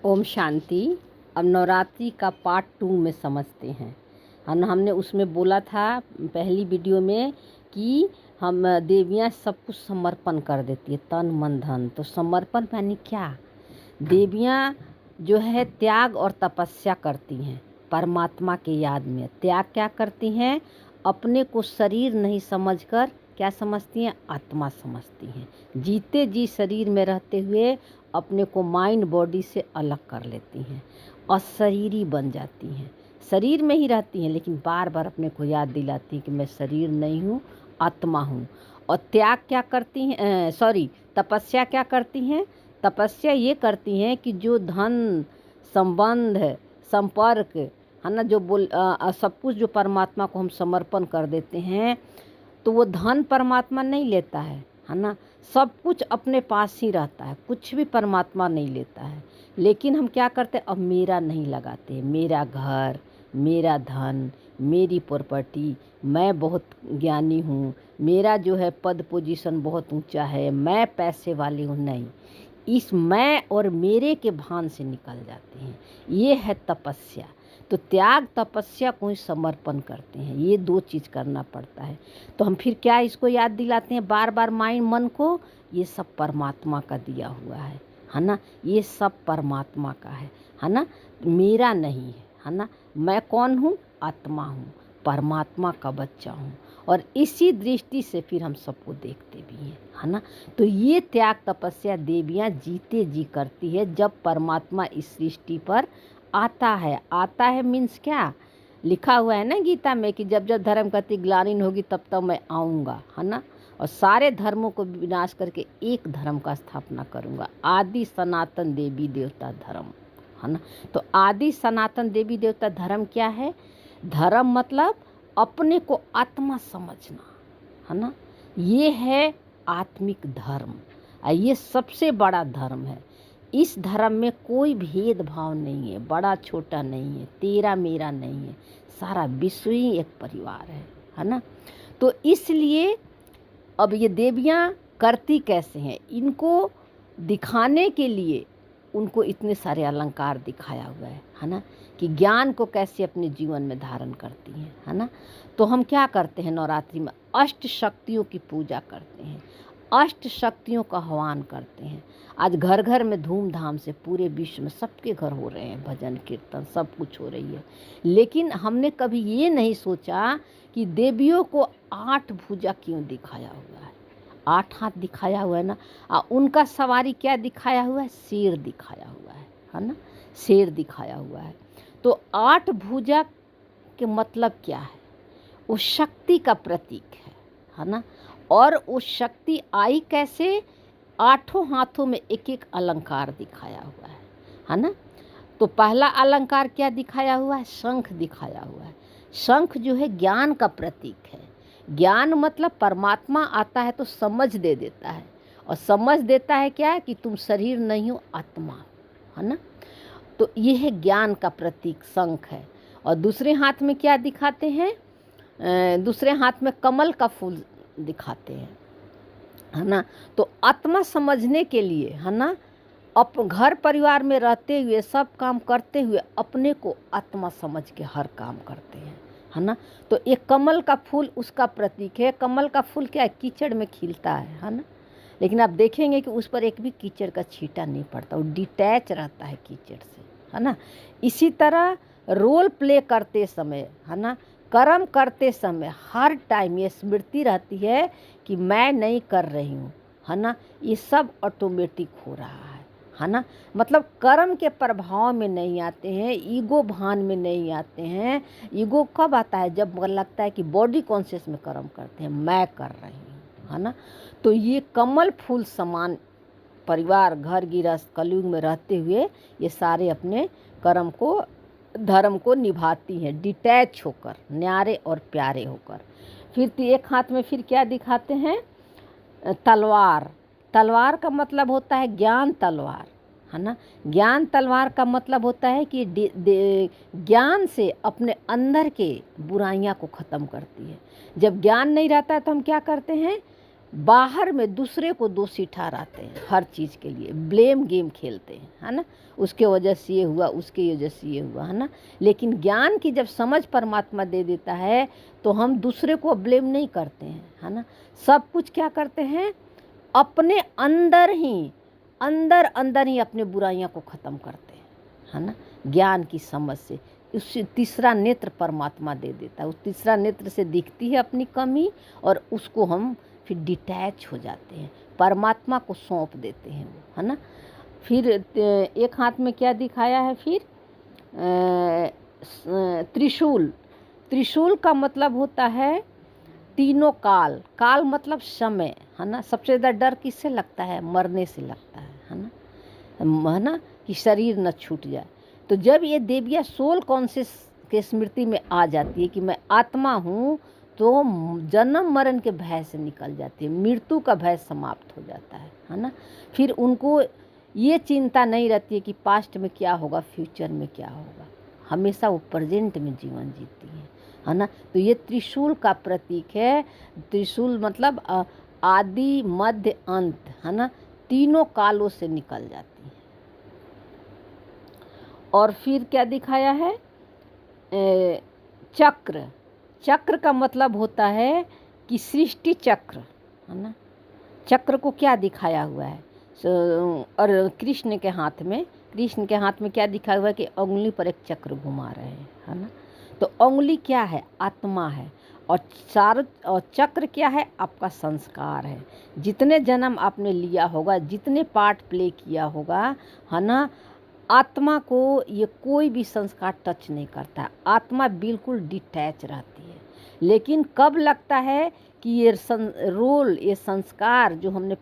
ओम शांति। अब नवरात्रि का पार्ट 2 में समझते हैं। हमने उसमें बोला था पहली वीडियो में कि हम देवियाँ सब कुछ समर्पण कर देती है, तन मन धन। तो समर्पण यानी क्या? देवियाँ जो है त्याग और तपस्या करती हैं परमात्मा के याद में। त्याग क्या करती हैं? अपने को शरीर नहीं समझकर क्या समझती हैं? आत्मा समझती हैं। जीते जी शरीर में रहते हुए अपने को माइंड बॉडी से अलग कर लेती हैं और शरीरी बन जाती हैं। शरीर में ही रहती हैं लेकिन बार बार अपने को याद दिलाती हैं कि मैं शरीर नहीं हूँ, आत्मा हूँ। और त्याग क्या करती हैं? तपस्या क्या करती हैं? तपस्या ये करती हैं कि जो धन, संबंध, संपर्क है ना, जो सब कुछ जो परमात्मा को हम समर्पण कर देते हैं, तो वो धन परमात्मा नहीं लेता है ना। सब कुछ अपने पास ही रहता है, कुछ भी परमात्मा नहीं लेता है। लेकिन हम क्या करते हैं? अब मेरा नहीं लगाते। मेरा घर, मेरा धन, मेरी प्रॉपर्टी, मैं बहुत ज्ञानी हूँ, मेरा जो है पद पोजीशन बहुत ऊंचा है, मैं पैसे वाली हूँ। नहीं, इस मैं और मेरे के भान से निकल जाते हैं। ये है तपस्या। तो त्याग तपस्या को ही समर्पण करते हैं। ये दो चीज़ करना पड़ता है। तो हम फिर क्या इसको याद दिलाते हैं बार बार माइंड मन को? ये सब परमात्मा का दिया हुआ है ना। ये सब परमात्मा का है ना, मेरा नहीं है ना। मैं कौन हूँ? आत्मा हूँ, परमात्मा का बच्चा हूँ। और इसी दृष्टि से फिर हम सबको देखते भी हैं है ना। तो ये त्याग तपस्या देवियाँ जीते जी करती है। जब परमात्मा इस सृष्टि पर आता है मीन्स क्या? लिखा हुआ है ना गीता में कि जब जब धर्म गति ग्लानि होगी तब तब मैं आऊँगा है ना, और सारे धर्मों को विनाश करके एक धर्म का स्थापना करूँगा, आदि सनातन देवी देवता धर्म है ना। तो आदि सनातन देवी देवता धर्म क्या है? धर्म मतलब अपने को आत्मा समझना है ना। ये है आत्मिक धर्म। ये सबसे बड़ा धर्म है। इस धर्म में कोई भेदभाव नहीं है, बड़ा छोटा नहीं है, तेरा मेरा नहीं है, सारा विश्व ही एक परिवार है ना। तो इसलिए अब ये देवियाँ करती कैसे हैं? इनको दिखाने के लिए उनको इतने सारे अलंकार दिखाया हुआ है ना, कि ज्ञान को कैसे अपने जीवन में धारण करती हैं है ना। तो हम क्या करते हैं नवरात्रि में? अष्ट शक्तियों की पूजा करते हैं, अष्ट शक्तियों का आह्वान करते हैं। आज घर घर में धूमधाम से पूरे विश्व में सबके घर हो रहे हैं, भजन कीर्तन सब कुछ हो रही है। लेकिन हमने कभी ये नहीं सोचा कि देवियों को 8 भुजा क्यों दिखाया हुआ है? 8 हाथ दिखाया हुआ है ना। उनका सवारी क्या दिखाया हुआ है? शेर दिखाया हुआ है ना, शेर दिखाया हुआ है। तो 8 भुजा के मतलब क्या है? वो शक्ति का प्रतीक है ना। और वो शक्ति आई कैसे? 8 हाथों में एक एक अलंकार दिखाया हुआ है ना। तो पहला अलंकार क्या दिखाया हुआ है? शंख दिखाया हुआ है। शंख जो है ज्ञान का प्रतीक है। ज्ञान मतलब परमात्मा आता है तो समझ दे देता है, और समझ देता है क्या? कि तुम शरीर नहीं हो, आत्मा है ना। तो ये है ज्ञान का प्रतीक शंख है। और दूसरे हाथ में क्या दिखाते हैं? दूसरे हाथ में कमल का फूल दिखाते हैं है ना। तो आत्मा समझने के लिए है ना, घर परिवार में रहते हुए सब काम करते हुए अपने को आत्मा समझ के हर काम करते हैं है ना। तो एक कमल का फूल उसका प्रतीक है। कमल का फूल क्या है? कीचड़ में खिलता है ना। लेकिन आप देखेंगे कि उस पर एक भी कीचड़ का छींटा नहीं पड़ता, वो डिटैच रहता है कीचड़ से है ना। इसी तरह रोल प्ले करते समय है ना, कर्म करते समय हर टाइम ये स्मृति रहती है कि मैं नहीं कर रही हूँ है ना। ये सब ऑटोमेटिक हो रहा है ना। मतलब कर्म के प्रभाव में नहीं आते हैं, ईगो भान में नहीं आते हैं। ईगो कब आता है? जब लगता है कि बॉडी कॉन्शियस में कर्म करते हैं, मैं कर रही हूँ है ना। तो ये कमल फूल समान परिवार, घर गृहस्थ कलयुग में रहते हुए ये सारे अपने कर्म को, धर्म को निभाती हैं, डिटैच होकर, न्यारे और प्यारे होकर। फिर एक हाथ में फिर क्या दिखाते हैं? तलवार। तलवार का मतलब होता है ज्ञान तलवार है ना। ज्ञान तलवार का मतलब होता है कि ज्ञान से अपने अंदर के बुराइयां को ख़त्म करती है। जब ज्ञान नहीं रहता है तो हम क्या करते हैं? बाहर में दूसरे को दोषी ठहराते हैं, हर चीज़ के लिए ब्लेम गेम खेलते हैं, है ना। उसके वजह से ये हुआ, उसके वजह से ये हुआ, है ना। लेकिन ज्ञान की जब समझ परमात्मा दे देता है तो हम दूसरे को ब्लेम नहीं करते हैं, है ना। सब कुछ क्या करते हैं, अपने अंदर ही अपने बुराइयां को ख़त्म करते हैं, है ना। ज्ञान की समझ से उस तीसरा नेत्र परमात्मा दे देता है, उस तीसरा नेत्र से दिखती है अपनी कमी और उसको हम फिर डिटैच हो जाते हैं, परमात्मा को सौंप देते हैं वो, है ना। फिर एक हाथ में क्या दिखाया है, फिर त्रिशूल। त्रिशूल का मतलब होता है तीनों काल। काल मतलब समय, है ना। सबसे ज़्यादा डर किससे लगता है, मरने से लगता है ना, कि शरीर न छूट जाए। तो जब ये देवियाँ सोल कॉन्शियस के स्मृति में आ जाती है कि मैं आत्मा हूँ, तो जन्म मरण के भय से निकल जाती है, मृत्यु का भय समाप्त हो जाता है ना। फिर उनको ये चिंता नहीं रहती है कि पास्ट में क्या होगा, फ्यूचर में क्या होगा, हमेशा वो प्रेजेंट में जीवन जीती है ना। तो ये त्रिशूल का प्रतीक है। त्रिशूल मतलब आदि मध्य अंत, है ना, तीनों कालों से निकल जाती है। और फिर क्या दिखाया है, चक्र। चक्र का मतलब होता है कि सृष्टि चक्र, है ना। चक्र को क्या दिखाया हुआ है, और कृष्ण के हाथ में क्या दिखाया हुआ है कि उंगली पर एक चक्र घुमा रहे हैं, है ना। तो उंगली क्या है, आत्मा है, और चक्र क्या है, आपका संस्कार है। जितने जन्म आपने लिया होगा, जितने पार्ट प्ले किया होगा, है ना, आत्मा को ये कोई भी संस्कार टच नहीं करता। आत्मा बिल्कुल डिटैच रहती है। लेकिन कब लगता है कि ये रोल, ये संस्कार जो हमने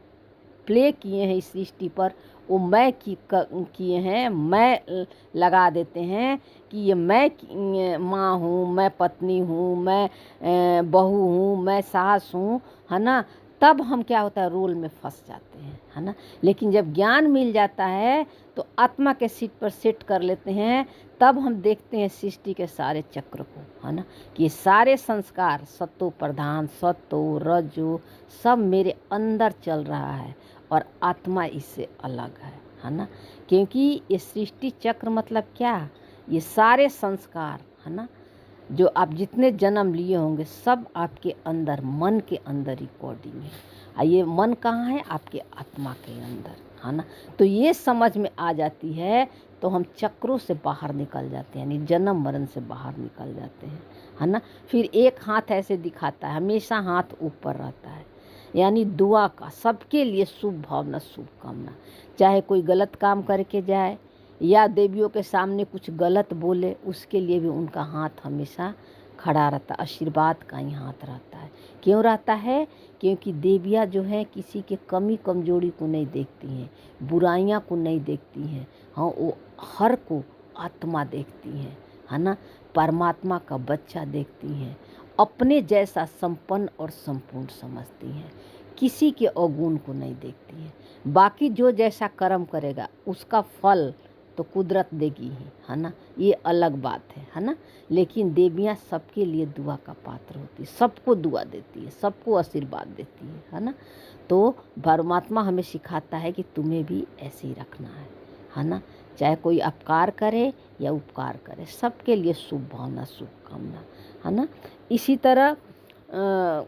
प्ले किए हैं इस सृष्टि पर, वो मैं किए हैं, मैं लगा देते हैं कि ये मैं माँ हूँ, मैं पत्नी हूँ, मैं बहू हूँ, मैं सास हूँ, है ना। तब हम क्या होता है, रोल में फंस जाते हैं, है ना। लेकिन जब ज्ञान मिल जाता है तो आत्मा के सीट पर सेट कर लेते हैं, तब हम देखते हैं सृष्टि के सारे चक्र को, है ना, कि ये सारे संस्कार सत्तो प्रधान, सत्तो रजो सब मेरे अंदर चल रहा है और आत्मा इससे अलग है ना। क्योंकि ये सृष्टि चक्र मतलब क्या, ये सारे संस्कार, है ना, जो आप जितने जन्म लिए होंगे सब आपके अंदर, मन के अंदर रिकॉर्डिंग है। ये मन कहाँ है, आपके आत्मा के अंदर, है ना। तो ये समझ में आ जाती है तो हम चक्रों से बाहर निकल जाते हैं, यानी जन्म मरण से बाहर निकल जाते हैं, है ना। फिर एक हाथ ऐसे दिखाता है, हमेशा हाथ ऊपर रहता है, यानी दुआ का, सबके लिए शुभ भावना, शुभकामना। चाहे कोई गलत काम करके जाए या देवियों के सामने कुछ गलत बोले, उसके लिए भी उनका हाथ हमेशा खड़ा रहता, आशीर्वाद का ही हाथ रहता है। क्यों रहता है, क्योंकि देवियाँ जो है किसी के कमी कमजोरी को नहीं देखती हैं, बुराइयां को नहीं देखती हैं, हाँ, वो हर को आत्मा देखती हैं, है ना, परमात्मा का बच्चा देखती हैं, अपने जैसा संपन्न और संपूर्ण समझती हैं, किसी के अवगुण को नहीं देखती हैं। बाकी जो जैसा कर्म करेगा उसका फल तो कुदरत देगी ही, है ना, ये अलग बात है ना। लेकिन देवियाँ सबके लिए दुआ का पात्र होती है, सबको दुआ देती है, सबको आशीर्वाद देती है ना। तो परमात्मा हमें सिखाता है कि तुम्हें भी ऐसे ही रखना है ना। चाहे कोई अपकार करे या उपकार करे, सबके लिए शुभ भावना, शुभकामना, है ना। इसी तरह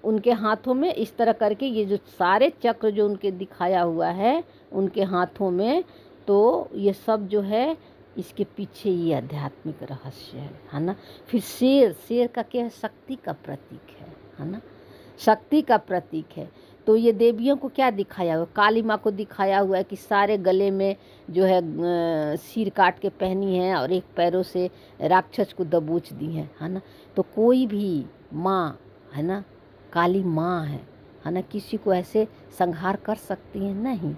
उनके हाथों में इस तरह करके ये जो सारे चक्र जो उनके दिखाया हुआ है उनके हाथों में, तो ये सब जो है इसके पीछे ये आध्यात्मिक रहस्य है ना। फिर शेर का क्या है, शक्ति का प्रतीक है ना, शक्ति का प्रतीक है। तो ये देवियों को क्या दिखाया हुआ, काली माँ को दिखाया हुआ है कि सारे गले में जो है सिर काट के पहनी है और एक पैरों से राक्षस को दबोच दी है ना। तो कोई भी माँ, है ना, काली माँ है ना, किसी को ऐसे संहार कर सकती है नहीं।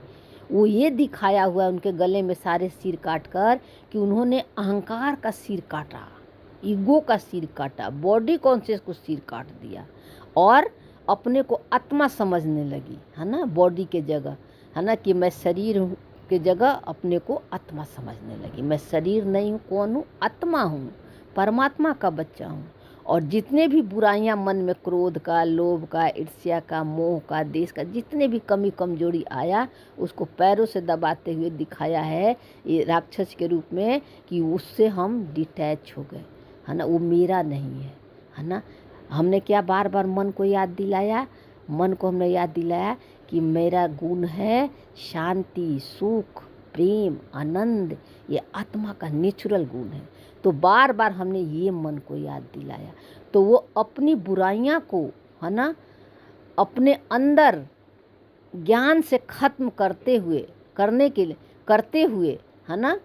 वो ये दिखाया हुआ है उनके गले में सारे सिर काट कर कि उन्होंने अहंकार का सिर काटा, ईगो का सिर काटा, बॉडी कॉन्शियस को सिर काट दिया और अपने को आत्मा समझने लगी, है ना, बॉडी के जगह, है ना, कि मैं शरीर हूँ के जगह अपने को आत्मा समझने लगी। मैं शरीर नहीं हूँ, कौन हूँ, आत्मा हूँ, परमात्मा का बच्चा हूँ। और जितने भी बुराइयां मन में, क्रोध का, लोभ का, ईर्ष्या का, मोह का, देश का, जितने भी कमी कमजोरी आया उसको पैरों से दबाते हुए दिखाया है ये राक्षस के रूप में कि उससे हम डिटैच हो गए, है ना, वो मेरा नहीं है ना। हमने क्या बार बार मन को याद दिलाया, मन को हमने याद दिलाया कि मेरा गुण है शांति, सुख, प्रेम, आनंद, ये आत्मा का नेचुरल गुण है। तो बार बार हमने ये मन को याद दिलाया तो वो अपनी बुराइयां को, है ना, अपने अंदर ज्ञान से खत्म करते हुए है ना,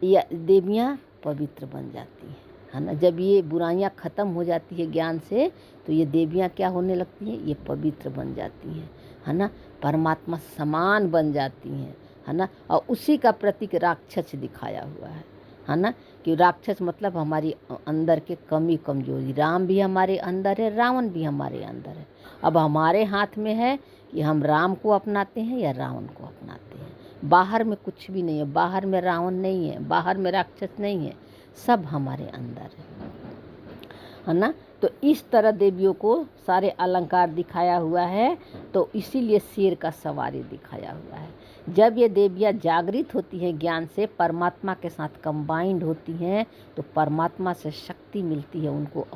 ये देवियाँ पवित्र बन जाती है ना। जब ये बुराइयां खत्म हो जाती है ज्ञान से तो ये देवियाँ क्या होने लगती हैं, ये पवित्र बन जाती हैं, है ना, परमात्मा समान बन जाती हैं, है ना। और उसी का प्रतीक राक्षस दिखाया हुआ है ना, कि राक्षस मतलब हमारी अंदर के कमी कमजोरी। राम भी हमारे अंदर है, रावण भी हमारे अंदर है। अब हमारे हाथ में है कि हम राम को अपनाते हैं या रावण को अपनाते हैं। बाहर में कुछ भी नहीं है, बाहर में रावण नहीं है, बाहर में राक्षस नहीं है, सब हमारे अंदर है ना। तो इस तरह देवियों को सारे अलंकार दिखाया हुआ है, तो इसीलिए शेर का सवारी दिखाया हुआ है। जब ये देवियाँ जागृत होती हैं ज्ञान से, परमात्मा के साथ कंबाइंड होती हैं, तो परमात्मा से शक्ति मिलती है उनको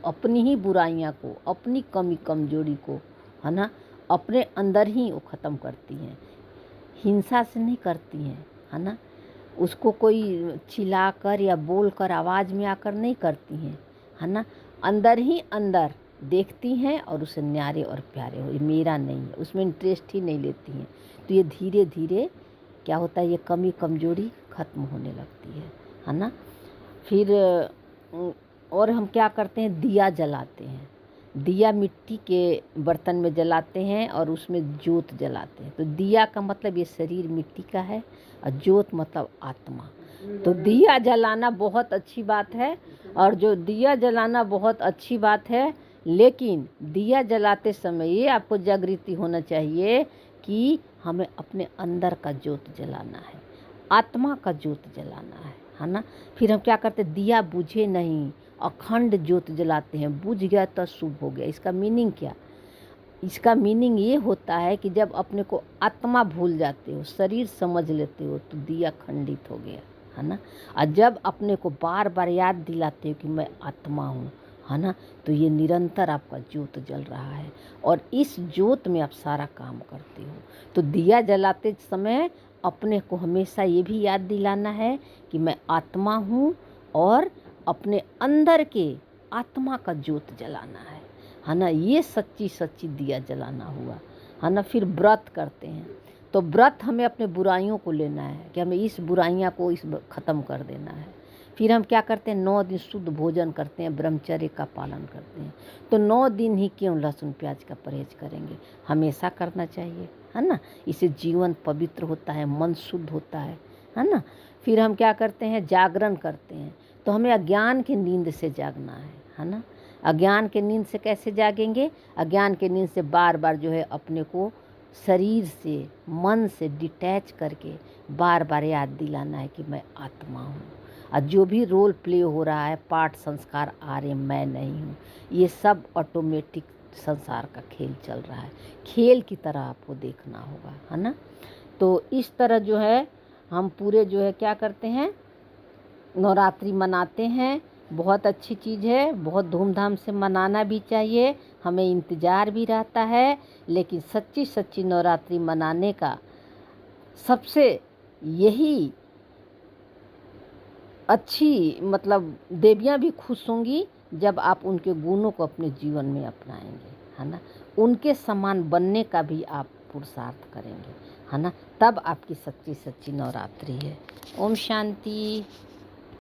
अपनी ही बुराइयां को, अपनी कमी कमजोरी को, है ना, अपने अंदर ही वो ख़त्म करती हैं। हिंसा से नहीं करती हैं, है ना, उसको कोई चिल्लाकर या बोलकर आवाज़ में आकर नहीं करती हैं, है ना, अंदर ही अंदर देखती हैं और उसे न्यारे और प्यारे हो, ये मेरा नहीं है, उसमें इंटरेस्ट ही नहीं लेती हैं। तो ये धीरे धीरे क्या होता है, ये कमी कमजोरी ख़त्म होने लगती है ना। फिर और हम क्या करते हैं, दिया जलाते हैं। दिया मिट्टी के बर्तन में जलाते हैं और उसमें जोत जलाते हैं। तो दिया का मतलब ये शरीर मिट्टी का है और जोत मतलब आत्मा। तो दिया जलाना बहुत अच्छी बात है, और जो दिया जलाना बहुत अच्छी बात है, लेकिन दिया जलाते समय ये आपको जागृति होना चाहिए कि हमें अपने अंदर का जोत जलाना है, आत्मा का जोत जलाना है ना। फिर हम क्या करते, दिया बुझे नहीं, अखंड ज्योत जलाते हैं। बुझ गया तो शुभ हो गया। इसका मीनिंग क्या, इसका मीनिंग ये होता है कि जब अपने को आत्मा भूल जाते हो, शरीर समझ लेते हो, तो दिया खंडित हो गया, है ना। और जब अपने को बार बार याद दिलाते हो कि मैं आत्मा हूँ, है ना, तो ये निरंतर आपका ज्योत जल रहा है और इस ज्योत में आप सारा काम करते हो। तो दिया जलाते समय अपने को हमेशा ये भी याद दिलाना है कि मैं आत्मा हूँ और अपने अंदर के आत्मा का ज्योत जलाना है ना। ये सच्ची सच्ची दिया जलाना हुआ, है ना। फिर व्रत करते हैं, तो व्रत हमें अपने बुराइयों को लेना है कि हमें इस बुराइयां को ख़त्म कर देना है। फिर हम क्या करते हैं, 9 दिन शुद्ध भोजन करते हैं, ब्रह्मचर्य का पालन करते हैं। तो 9 दिन ही क्यों लहसुन प्याज का परहेज करेंगे, हमेशा करना चाहिए, है ना। इससे जीवन पवित्र होता है, मन शुद्ध होता है ना। फिर हम क्या करते हैं, जागरण करते हैं। तो हमें अज्ञान की नींद से जागना है ना। अज्ञान के नींद से कैसे जागेंगे, अज्ञान के नींद से बार बार जो है अपने को शरीर से, मन से डिटैच करके बार बार याद दिलाना है कि मैं आत्मा हूँ। और जो भी रोल प्ले हो रहा है, पाठ संस्कार आ रहे, मैं नहीं हूँ, ये सब ऑटोमेटिक संसार का खेल चल रहा है। खेल की तरह आपको देखना होगा, है ना। तो इस तरह जो है हम पूरे जो है क्या करते हैं, नवरात्रि मनाते हैं। बहुत अच्छी चीज़ है, बहुत धूमधाम से मनाना भी चाहिए, हमें इंतज़ार भी रहता है। लेकिन सच्ची सच्ची नवरात्रि मनाने का सबसे यही अच्छी मतलब देवियाँ भी खुश होंगी जब आप उनके गुणों को अपने जीवन में अपनाएंगे, है ना। उनके समान बनने का भी आप पुरुषार्थ करेंगे, है ना। तब आपकी सच्ची सच्ची नवरात्रि है। ओम शांति।